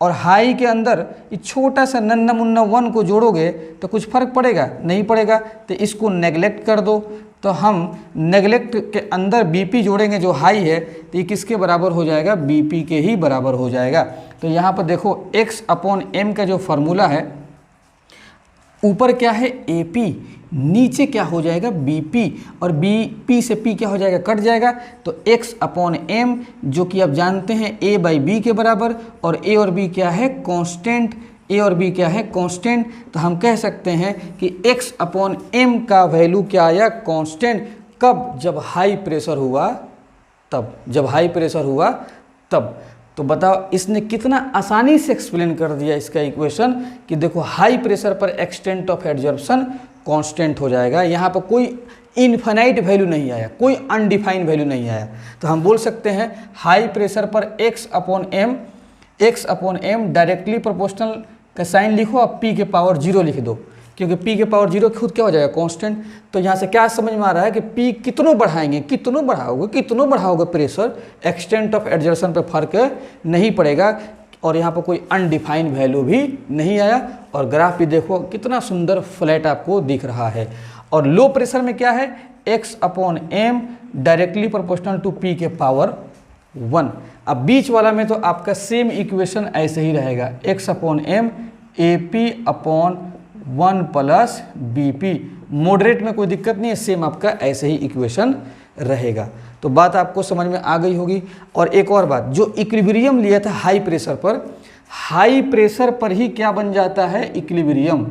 [SPEAKER 1] और हाई के अंदर ये छोटा सा नन्ना मुन्ना 1 को जोड़ोगे तो कुछ फर्क पड़ेगा? नहीं पड़ेगा। तो इसको नेगलेक्ट कर दो। तो हम नेगलेक्ट के अंदर बीपी जोड़ेंगे जो हाई है, तो ये किसके बराबर हो जाएगा? बीपी के ही बराबर हो जाएगा। तो यहाँ पर देखो x अपॉन एम का जो फॉर्मूला है, ऊपर क्या है? AP, नीचे क्या हो जाएगा? BP, और BP से P क्या हो जाएगा? कट जाएगा। तो x अपॉन एम जो कि आप जानते हैं A बाई बी के बराबर, और A और B क्या है? कांस्टेंट। A और B क्या है? कांस्टेंट। तो हम कह सकते हैं कि x अपॉन एम का वैल्यू क्या आया? कांस्टेंट। कब? जब हाई प्रेशर हुआ तब। जब हाई प्रेशर हुआ तब। तो बताओ इसने कितना आसानी से एक्सप्लेन कर दिया इसका इक्वेशन कि देखो हाई प्रेशर पर एक्सटेंट ऑफ एडजॉर्प्शन कांस्टेंट हो जाएगा। यहाँ पर कोई इनफाइनाइट वैल्यू नहीं आया, कोई अनडिफाइंड वैल्यू नहीं आया। तो हम बोल सकते हैं हाई प्रेशर पर x upon m directly proportional का साइन लिखो और p के पावर 0 लिख दो, क्योंकि p के पावर 0 खुद क्या हो जाएगा, कांस्टेंट। तो यहाँ से क्या समझ में आ रहा है कि p कितनों बढ़ाएंगे, कितनों बढ़ाओगे प्रेशर, एक्सटेंट ऑफ एडजर्सन पे फर्क नहीं पड़ेगा। और यहाँ पर कोई अनडिफाइंड वैल्यू भी नहीं आया। और ग्राफ भी देखो कितना सुंदर फ्लैट आपको दिख रहा है। और लो प्रेशर में क्या है, x/m directly proportional to p के पावर 1। अब बीच वाला में तो आपका सेम इक्वेशन ऐसे ही रहेगा, x/m AP/1 plus BP। Moderate में कोई दिक्कत नहीं है, सेम आपका ऐसे ही इक्वेशन रहेगा। तो बात आपको समझ में आ गई होगी। और एक और बात, जो इक्विलिब्रियम लिया था हाई प्रेशर पर ही क्या बन जाता है, इक्विलिब्रियम।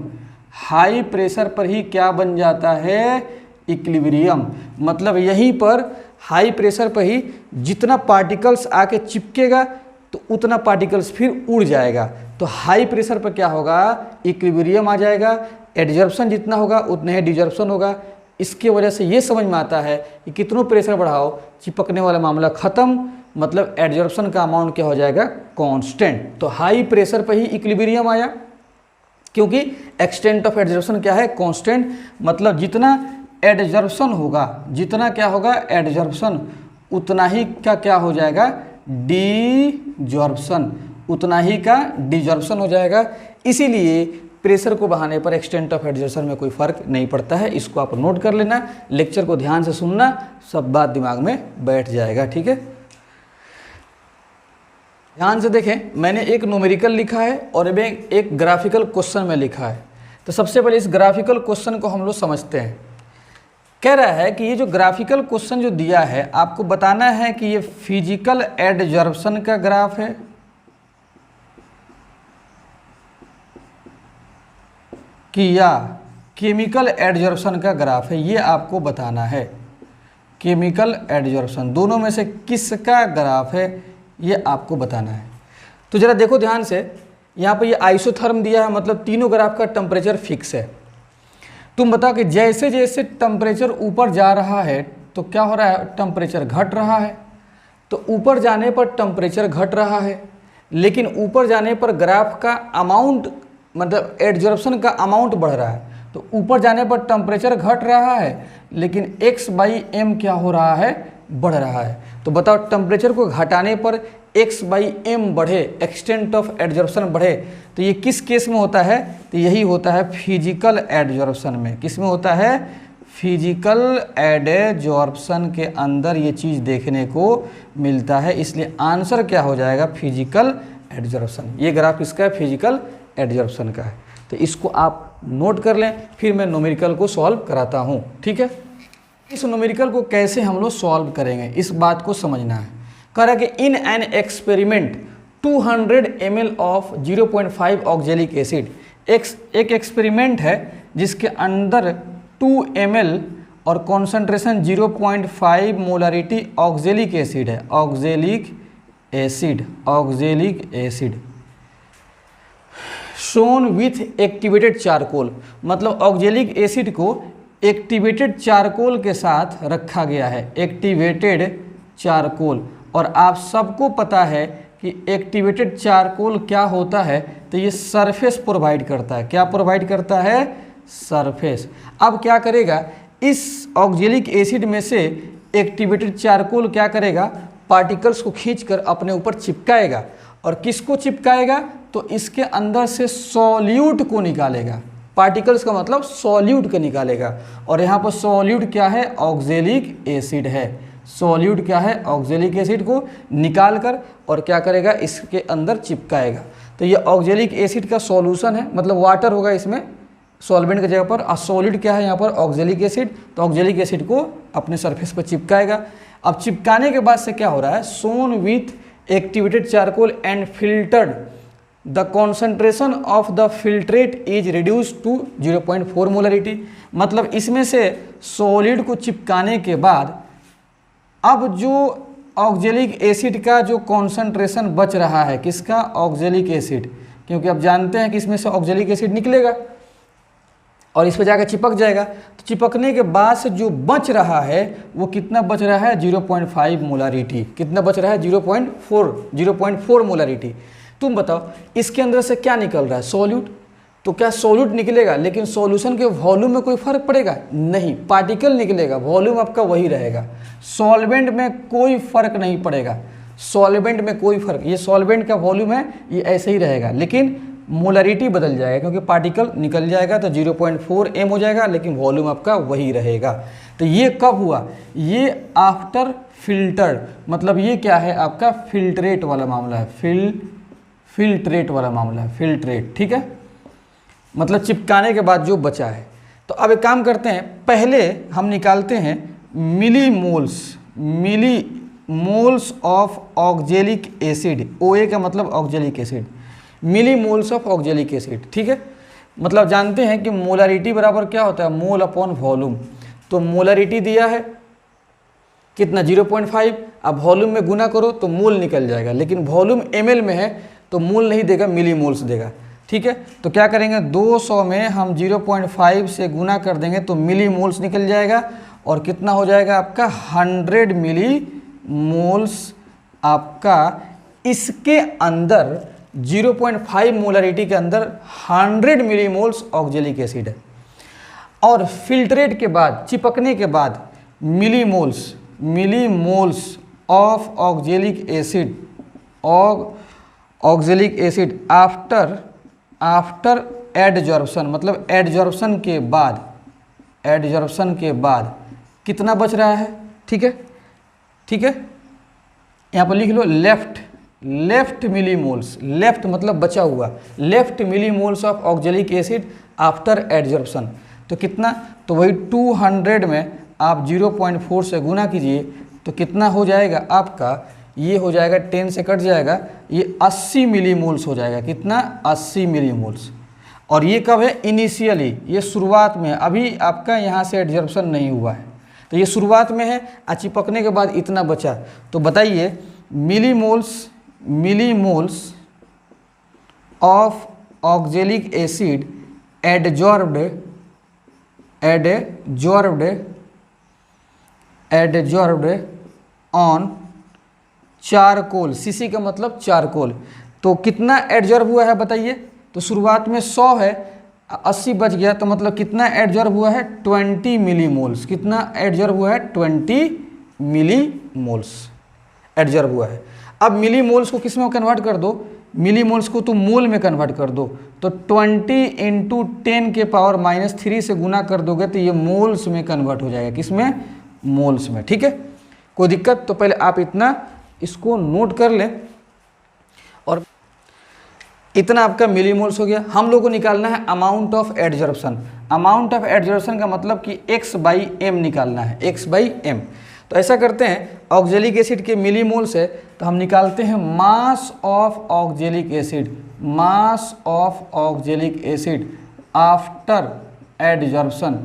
[SPEAKER 1] हाई प्रेशर पर ही क्या बन जाता है, इक्विलिब्रियम। मतलब यहीं पर हाई प्रेशर पर ही जितना पार्टिकल्स आके चिपकेगा तो उतना पार्टिकल्स फिर उड़ जाएगा। तो हाई प्रेशर पर क्या होगा, इक्विलिब्रियम आ जाएगा, एडजर्प्शन जितना होगा उतना ही डिजर्प्शन होगा। इसके वजह से ये समझ में आता है कि कितनों प्रेशर बढ़ाओ चिपकने वाला मामला खत्म, मतलब एडजर्प्शन का अमाउंट क्या हो जाएगा, कांस्टेंट। तो हाई प्रेशर पर ही इक्विलिब्रियम आया, क्योंकि एक्सटेंट ऑफ एडजर्प्शन क्या है, कांस्टेंट। मतलब जितना एडजर्प्शन होगा, जितना क्या होगा एडजर्प्शन, उतना ही का क्या हो जाएगा, डिजॉर्प्शन, उतना ही का डिजॉर्प्शन हो जाएगा। इसीलिए प्रेशर को बढ़ाने पर एक्सटेंट ऑफ एडजर्प्शन में कोई फर्क नहीं पड़ता है। इसको आप नोट कर लेना, लेक्चर को ध्यान से सुनना, सब बात दिमाग में बैठ जाएगा। ठीक है, ध्यान से देखें, मैंने एक न्यूमेरिकल लिखा है और एक ग्राफिकल क्वेश्चन में लिखा है। तो सबसे पहले इस ग्राफिकल क्वेश्चन को हम लोग समझते हैं। कह रहा है कि ये जो ग्राफिकल क्वेश्चन जो दिया है, आपको बताना है कि ये फिजिकल एडजर्प्शन का ग्राफ है कि या केमिकल एडजर्प्शन का ग्राफ है, ये आपको बताना है। केमिकल एडजर्प्शन दोनों में से किसका ग्राफ है, ये आपको बताना है। तो जरा देखो ध्यान से, यहाँ पर ये आइसोथर्म दिया है, मतलब तीनों ग्राफ का टेम्परेचर फिक्स है। तुम बताओ कि जैसे जैसे टेम्परेचर ऊपर जा रहा है तो क्या हो रहा है, टेम्परेचर घट रहा है। तो ऊपर जाने पर टेम्परेचर घट रहा है, लेकिन ऊपर जाने पर ग्राफ का अमाउंट, मतलब एडजॉर्प्शन का अमाउंट बढ़ रहा है। तो ऊपर जाने पर टेम्परेचर घट रहा है, लेकिन x/m क्या हो रहा है, बढ़ रहा है। तो बताओ टेम्परेचर को घटाने पर x/m बढ़े, एक्सटेंट ऑफ एडजॉर्प्शन बढ़े, तो ये किस केस में होता है, तो यही होता है फिजिकल एडजॉर्प्शन में। किस में होता है, फिजिकल एडजॉर्प्शन के अंदर ये चीज़ देखने को मिलता है। इसलिए आंसर क्या हो जाएगा, फिजिकल एडजॉर्प्शन। ये ग्राफ किसका है, फिजिकल एडजॉर्प्शन का है। तो इसको आप नोट कर लें, फिर मैं न्यूमेरिकल को सॉल्व कराता हूँ। ठीक है, इस न्यूमेरिकल को कैसे हम लोग सॉल्व करेंगे, इस बात को समझना है। कह रहा है कि in an experiment 200 ml of 0.5 oxalic acid. एक एक्सपेरिमेंट है जिसके अंदर 2 ml और कॉन्सेंट्रेशन 0.5 मोलरिटी ऑक्जेलिक एसिड है, oxalic acid shown with activated charcoal. मतलब ऑक्जेलिक एसिड को एक्टिवेटेड चारकोल के साथ रखा गया है, एक्टिवेटेड चारकोल। और आप सबको पता है कि एक्टिवेटेड चारकोल क्या होता है, तो ये सरफेस प्रोवाइड करता है। क्या प्रोवाइड करता है, सरफेस। अब क्या करेगा, इस ऑक्जेलिक एसिड में से एक्टिवेटेड चारकोल क्या करेगा, पार्टिकल्स को खींचकर अपने ऊपर चिपकाएगा। और किसको चिपकाएगा, तो इसके अंदर से सॉल्यूट को निकालेगा। पार्टिकल्स का मतलब सॉल्यूट को निकालेगा। और यहाँ पर सॉल्यूट क्या है, ऑक्जेलिक एसिड है। सॉल्यूट क्या है, ऑक्जेलिक एसिड को निकाल कर और क्या करेगा, इसके अंदर चिपकाएगा। तो ये ऑक्जेलिक एसिड का सॉल्यूशन है, मतलब वाटर होगा इसमें सॉल्वेंट की जगह पर। और सॉलिड क्या है यहाँ पर, ऑक्जेलिक एसिड। तो ऑक्जेलिक एसिड को अपने सरफेस पर चिपकाएगा। अब चिपकाने के बाद से क्या हो रहा है, सोन with activated charcoal and filtered the concentration of the filtrate is reduce to 0.4 molarity. मतलब इसमें से सॉलिड को चिपकाने के बाद अब जो ऑक्जेलिक एसिड का जो कॉन्सेंट्रेशन बच रहा है, किसका, ऑक्जेलिक एसिड, क्योंकि अब जानते हैं कि इसमें से ऑक्जेलिक एसिड निकलेगा और इस पर जाकर चिपक जाएगा। तो चिपकने के बाद से जो बच रहा है वो कितना बच रहा है, 0.5 मोलरिटी। कितना बच रहा है, 0.4 मोलरिटी। तुम बताओ इसके अंदर से क्या निकल रहा है, सॉल्यूट। तो क्या सॉल्यूट निकलेगा, लेकिन सॉल्यूशन के वॉल्यूम में कोई फर्क पड़ेगा नहीं, पार्टिकल निकलेगा, वॉल्यूम आपका वही रहेगा। सॉल्वेंट में कोई फर्क नहीं पड़ेगा, सॉल्वेंट में कोई फर्क, ये सॉल्वेंट का वॉल्यूम है ये ऐसे ही रहेगा, लेकिन मोलरिटी बदल जाएगा क्योंकि पार्टिकल निकल जाएगा तो 0.4 m हो जाएगा, लेकिन वॉल्यूम आपका वही रहेगा। तो ये कब हुआ, ये आफ्टर फिल्टर्ड, मतलब ये क्या है आपका फिल्ट्रेट वाला मामला है, फिल्ट्रेट वाला मामला है, फिल्ट्रेट, ठीक है, मतलब चिपकाने के बाद जो बचा है। तो अब एक काम करते हैं, पहले हम निकालते हैं millimoles of oxalic acid, OA का मतलब oxalic acid, millimoles of oxalic acid, ठीक है। मतलब जानते हैं कि मोलरिटी बराबर क्या होता है, मोल अपॉन वॉल्यूम। तो मोलरिटी दिया है कितना 0.5, अब वॉल्यूम में गुना करो तो मोल निकल जाएगा, लेकिन वॉल्यूम ml में है तो मोल नहीं देगा, मिलीमोल्स देगा, ठीक है। तो क्या करेंगे, 200 में हम 0.5 से गुना कर देंगे तो मिलीमोल्स निकल जाएगा, और कितना हो जाएगा आपका 100 मिलीमोल्स आपका इसके अंदर 0.5 मोलरिटी के अंदर 100 मिलीमोल्स ऑक्जेलिक एसिड है। और फिल्ट्रेट के बाद, चिपकने के बाद millimoles of oxalic acid after adsorption, मतलब एडजॉर्प्शन के बाद कितना बच रहा है, ठीक है, ठीक है, यहाँ पर लिख लो लेफ्ट मिलीमोल्स, लेफ्ट मतलब बचा हुआ, left millimoles of oxalic acid after adsorption. तो कितना, तो वही 200 में आप 0.4 से गुना कीजिए तो कितना हो जाएगा आपका, ये हो जाएगा 10 से कट जाएगा, ये 80 मिलीमोल्स हो जाएगा, कितना 80 मिलीमोल्स। और ये कब है, इनिशियली, ये शुरुआत में है, अभी आपका यहाँ से एडजॉर्प्शन नहीं हुआ है, तो ये शुरुआत में है, चिपकने के बाद इतना बचा। तो बताइए millimoles of oxalic acid adsorbed on charcoal, CC का मतलब चारकोल, तो कितना एडजॉर्ब हुआ है बताइए। तो शुरुआत में 100 है, 80 बच गया, तो मतलब कितना एडजॉर्ब हुआ है 20 मिलीमोल्स, कितना एडजॉर्ब हुआ है 20 मिलीमोल्स एडजॉर्ब हुआ है। अब मिलीमोल्स को किस में कन्वर्ट कर दो, मिलीमोल्स को तो मोल में कन्वर्ट कर दो, तो 20 × 10⁻³ से गुना कर दोगे तो ये मोल्स में कन्वर्ट हो जाएगा, किस में, मोल्स में, ठीक है। कोई दिक्कत, तो पहले आप इतना इसको नोट कर लें, और इतना आपका मिलीमोल्स हो गया। हम लोग को निकालना है amount of adsorption. Amount of adsorption का मतलब कि x/m निकालना है, x/m। तो ऐसा करते हैं, ऑक्जेलिक एसिड के मिलीमोल्स है तो हम निकालते हैं mass of oxalic acid after adsorption,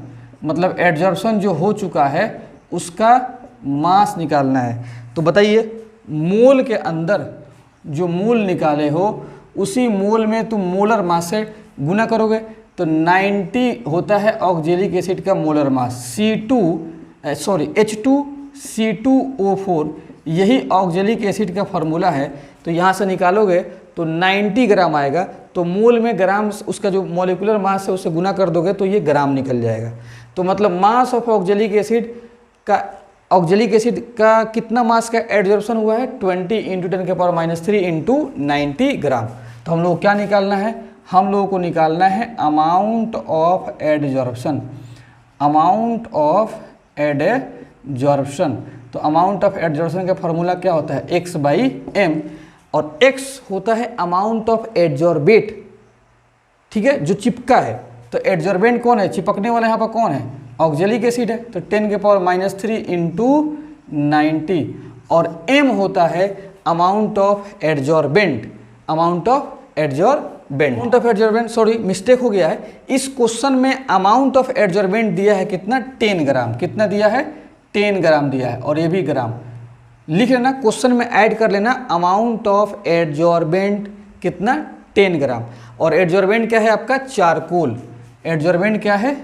[SPEAKER 1] मतलब एडजॉर्प्शन जो हो चुका है उसका मास निकालना है। तो बताइए, मोल के अंदर जो मोल निकाले हो उसी मोल में तुम मोलर मास से गुना करोगे तो 90 होता है ऑक्जेलिक एसिड का मोलर मास, H2CO4, यही ऑक्जेलिक एसिड का फार्मूला है। तो यहाँ से निकालोगे तो 90 ग्राम आएगा, तो मोल में ग्राम, उसका जो मॉलिक्यूलर मास है उससे गुना कर दोगे तो ये ग्राम निकल जाएगा। तो मतलब मास ऑफ ऑक्जेलिक एसिड का कितना मास का एडजॉर्प्शन हुआ है, 20 × 10⁻³ × 90 ग्राम। तो हम लोग क्या निकालना है, हम लोगों को निकालना है अमाउंट ऑफ एडजॉर्प्शन, तो अमाउंट ऑफ एडजॉर्प्शन का फार्मूला क्या होता है, x/m, और x होता है अमाउंट ऑफ एडजॉर्बेट, ठीक है, जो चिपका है। तो एडजॉर्बेंट कौन है, चिपकने वाला यहाँ पर कौन है, ऑक्जेलिक एसिड है, तो 10⁻³ × 90, और m होता है amount of adsorbent, amount of adsorbent, sorry mistake हो गया है। इस क्वेश्चन में अमाउंट ऑफ एडजॉर्बेंट दिया है कितना, 10 ग्राम, कितना दिया है 10 ग्राम दिया है, और ये भी ग्राम लिख लेना, क्वेश्चन में ऐड कर लेना, अमाउंट ऑफ एडजॉर्बेंट कितना 10 ग्राम। और एडजॉर्बेंट क्या है आपका, चारकोल, एडजॉर्बेंट क्या है,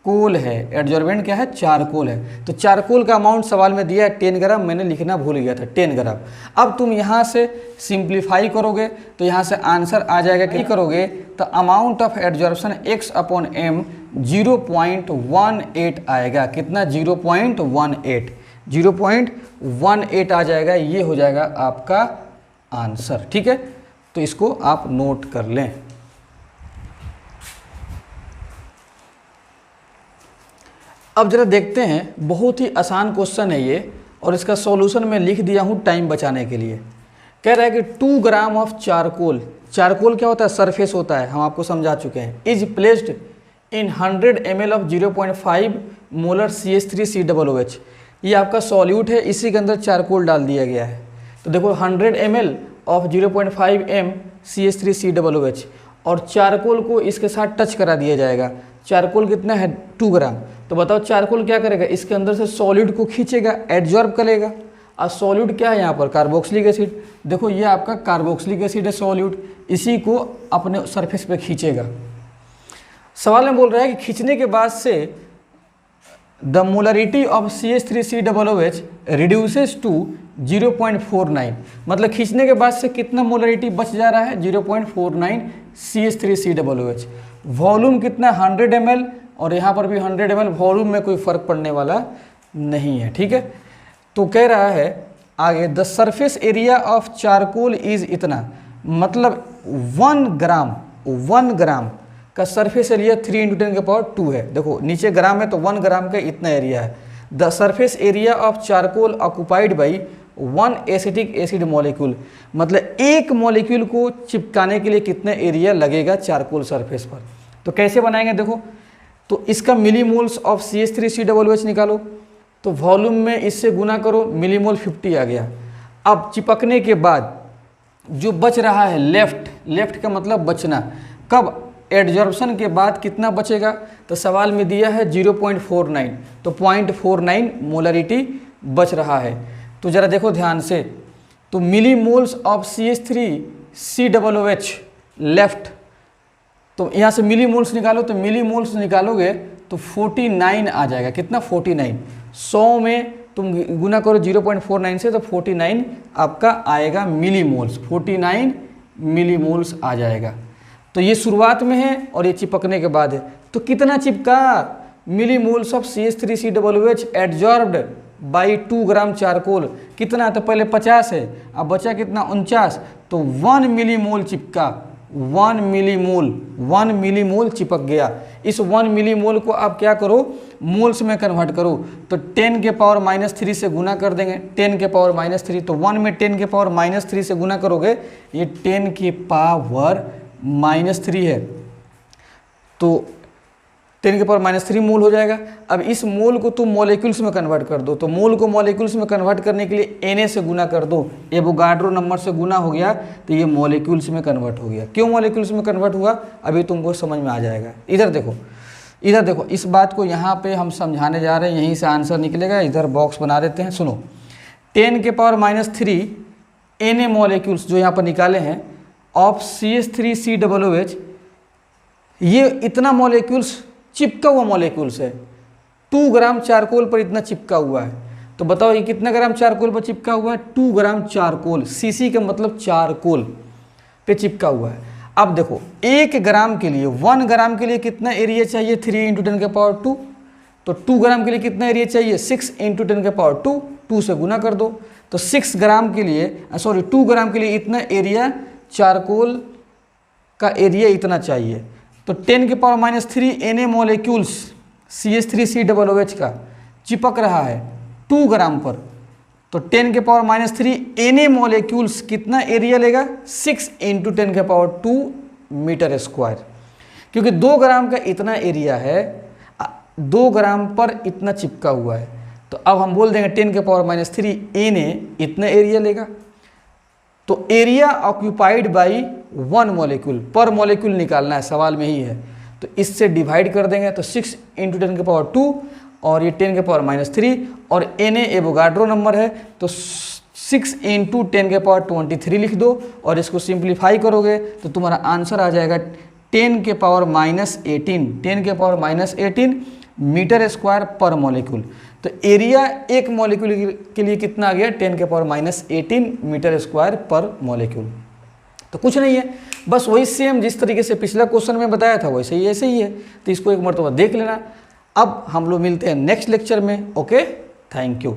[SPEAKER 1] कोल है, एडजॉर्बेंट क्या है, चारकोल है। तो चारकोल का अमाउंट सवाल में दिया है 10 ग्राम, मैंने लिखना भूल गया था 10 ग्राम। अब तुम यहाँ से सिंप्लीफाई करोगे तो यहाँ से आंसर आ जाएगा, क्या करोगे तो अमाउंट ऑफ एडजॉर्प्शन x/m 0.18 आएगा। कितना, 0.18, 0.18 आ जाएगा। ये हो जाएगा आपका आंसर, ठीक है। तो इसको आप नोट कर लें। अब जरा देखते हैं, बहुत ही आसान क्वेश्चन है ये, और इसका सॉल्यूशन मैं लिख दिया हूँ टाइम बचाने के लिए। कह रहा है कि 2 ग्राम ऑफ चारकोल, चारकोल क्या होता है, सरफेस होता है, हम आपको समझा चुके हैं, is placed in 100 ml of 0.5 molar CH3COOH। ये आपका सॉल्यूट है, इसी के अंदर चारकोल डाल दिया गया है। तो देखो 100 ml ऑफ 0.5 m CH3COOH, और चारकोल को इसके साथ टच करा दिया जाएगा। चारकोल कितना है, 2 ग्राम। तो बताओ चारकोल क्या करेगा, इसके अंदर से सॉलिड को खींचेगा, एडजॉर्ब करेगा। और सॉल्यूट क्या है यहाँ पर, कार्बोक्सिलिक एसिड। देखो ये आपका कार्बोक्सिलिक एसिड है सॉल्यूट, इसी को अपने सरफेस पे खींचेगा। सवाल में बोल रहा है कि खींचने के बाद से the molarity of CH3COOH reduces to 0.49, मतलब खींचने के बाद से कितना मोलरिटी बच जा रहा है, 0.49 CH3COOH। वॉल्यूम कितना, 100 ml, और यहाँ पर भी 100 ml। वॉल्यूम में कोई फर्क पड़ने वाला नहीं है, ठीक है। तो कह रहा है आगे, the surface area of charcoal is इतना, मतलब 1 ग्राम का सरफेस एरिया 3 × 10⁻²है। देखो नीचे ग्राम है तो 1 ग्राम का इतना एरिया है। The surface area of charcoal occupied by 1 acetic acid molecule, मतलब एक मॉलिक्यूल को चिपकाने के लिए कितना एरिया लगेगा चारकोल सरफेस पर। तो कैसे बनाएंगे, देखो तो इसका मिलीमोल्स ऑफ CH3COOH निकालो, तो वॉल्यूम में इससे गुना करो, मिलीमोल 50 आ गया। अब चिपकने के बाद जो बच रहा है लेफ्ट का मतलब बचना, कब, एडजॉर्प्शन के बाद कितना बचेगा, तो सवाल में दिया है 0.49, तो 0.49 मोलरिटी बच रहा है। तो ज़रा देखो ध्यान से, तो मिलीमोल्स ऑफ CH3COOH लेफ्ट, तो यहाँ से मिलीमोल्स निकालो, तो मिलीमोल्स निकालोगे तो 49 आ जाएगा। कितना, 49। 100 में तुम गुना करो 0.49 से, तो 49 आपका आएगा मिलीमोल्स, 49 मिलीमोल्स आ जाएगा। तो ये शुरुआत में है और ये चिपकने के बाद है। तो कितना चिपका, millimoles of CH3COOH adsorbed by 2 gram charcoal, कितना, तो पहले 50 है, अब बचा कितना, 49, तो 1 मिलीमोल चिपका, 1 मिलीमोल चिपक गया। इस 1 मिलीमोल को आप क्या करो, मोल्स में कन्वर्ट करो, तो 10⁻³ से गुना कर देंगे, 10⁻³ तो 1 में 10⁻³ से गुना करोगे, ये 10⁻³ है, तो 10⁻³ मोल हो जाएगा। अब इस मोल को तुम मॉलिक्यूल्स में कन्वर्ट कर दो, तो मोल को मॉलिक्यूल्स में कन्वर्ट करने के लिए Na से गुना कर दो, एवोगाड्रो नंबर से गुना हो गया, तो ये मॉलिक्यूल्स में कन्वर्ट हो गया। क्यों मॉलिक्यूल्स में कन्वर्ट हुआ, अभी तुमको समझ में आ जाएगा। इधर देखो, इस बात को यहाँ पे हम समझाने जा रहे हैं, यहीं से आंसर निकलेगा। इधर बॉक्स बना देते हैं, सुनो, 10⁻³ Na मॉलिक्यूल्स जो यहाँ पर निकाले हैं ऑफ CH3COOH, ये इतना मॉलिक्यूल्स चिपका हुआ मॉलिक्यूल्स है, 2 ग्राम चारकोल पर इतना चिपका हुआ है। तो बताओ ये कितना ग्राम चारकोल पर चिपका हुआ है, 2 ग्राम चारकोल, CC का मतलब चारकोल पे चिपका हुआ है। अब देखो 1 ग्राम के लिए, 1 ग्राम के लिए कितना एरिया चाहिए, 3 × 10⁻², तो 2 ग्राम के लिए कितना एरिया चाहिए, 6 × 10⁻², 2 से गुना कर दो, तो 6 ग्राम के लिए, 2 ग्राम के लिए इतना एरिया, चारकोल का एरिया इतना चाहिए। तो 10⁻³ Na मॉलिक्यूल्स CH3COOH का चिपक रहा है 2 ग्राम पर, तो 10⁻³ Na मॉलिक्यूल्स कितना एरिया लेगा, 6 × 10⁻² मीटर स्क्वायर, क्योंकि 2 ग्राम का इतना एरिया है, 2 ग्राम पर इतना चिपका हुआ है। तो अब हम बोल देंगे 10⁻³ Na इतना एरिया लेगा। तो एरिया ऑक्यूपाइड बाई 1 मॉलिक्यूल, पर मॉलिक्यूल निकालना है, सवाल में ही है, तो इससे डिवाइड कर देंगे, तो 6 × 10⁻² और ये 10⁻³ और Na एवोगाड्रो नंबर है, तो 6 × 10⁻23 लिख दो, और इसको सिंप्लीफाई करोगे तो तुम्हारा आंसर आ जाएगा 10⁻18, 10⁻18 मीटर स्क्वायर पर मॉलिक्यूल। तो एरिया एक मॉलिक्यूल के लिए कितना आ गया, 10⁻18 मीटर स्क्वायर पर मॉलिक्यूल। तो कुछ नहीं है, बस वही सेम जिस तरीके से पिछला क्वेश्चन में बताया था वैसे ही ऐसे ही है। तो इसको एक मरतबा देख लेना। अब हम लोग मिलते हैं नेक्स्ट लेक्चर में। Okay, thank you.